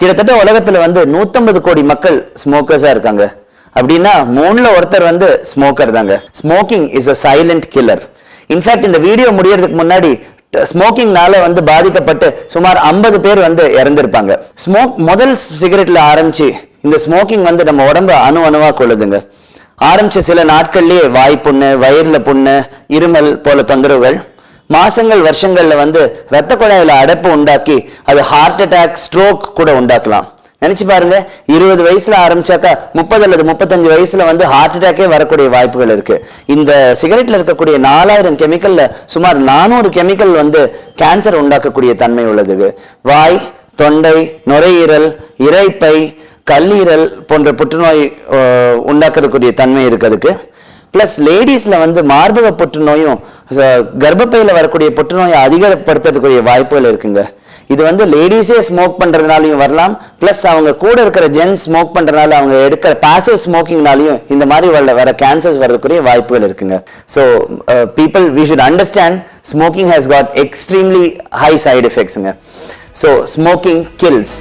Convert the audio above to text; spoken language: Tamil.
கிட்டத்தட்ட உலகத்துல 150 கோடி மக்கள் ஸ்மோக்கர்ஸா இருக்காங்க. அப்படின்னா 3ல ஒருத்தர் ஸ்மோக்கர் தாங்க. Smoking is a silent killer. In fact இந்த வீடியோ முடியறதுக்கு முன்னாடி ஸ்மோக்கிங்னால பாதிக்கப்பட்டு சுமார் 50 பேர் இறந்திருப்பாங்க. முதல் சிகரெட்ல ஆரம்பிச்சு இந்த ஸ்மோக்கிங் நம்ம உடம்பு அணுவா கொள்ளுதுங்க. ஆரம்பிச்ச சில நாட்கள்லயே வாய் புண்ணு, வயிறுல புண்ணு, இருமல் போல தொந்தரவுகள் மாசங்கள் வருஷங்கள்ல ரத்த குழாயில அடைப்பு உண்டாக்கி அது ஹார்ட் அட்டாக், ஸ்ட்ரோக் கூட உண்டாக்கலாம். நினைச்சு பாருங்க, 20 வயசுல ஆரம்பிச்சாக்கா 30 அல்லது 35 வயசுல ஹார்ட் அட்டாக்கே வரக்கூடிய வாய்ப்புகள் இருக்கு. இந்த சிகரெட்ல இருக்கக்கூடிய 4000 கெமிக்கல்ல சுமார் 400 கெமிக்கல் கேன்சர் உண்டாக்கக்கூடிய தன்மை உள்ளது. வாய், தொண்டை, நுரையீரல், இரைப்பை, கல்லீரல் போன்ற புற்றுநோய் உண்டாக்கக்கூடிய தன்மை இருக்கிறதுக்கு. பிளஸ் லேடிஸ்ல மார்பக புற்றுநோயும் கர்ப்பப்பையில வரக்கூடிய புற்றுநோயை அதிகப்படுத்துறதுக்குரிய வாய்ப்புகள் இருக்குங்க. இது லேடிஸே ஸ்மோக் பண்றதுனாலையும் வரலாம். பிளஸ் அவங்க கூட இருக்கிற ஜென் ஸ்மோக் பண்றதுனால அவங்க எடுக்கிற பாசிவ் ஸ்மோக்கிங்னாலையும் இந்த மாதிரி வர கேன்சர்ஸ் வரதுக்குரிய வாய்ப்புகள் இருக்குங்க. So people we should understand smoking has got extremely high side எஃபெக்ட்ஸுங்க. So smoking kills.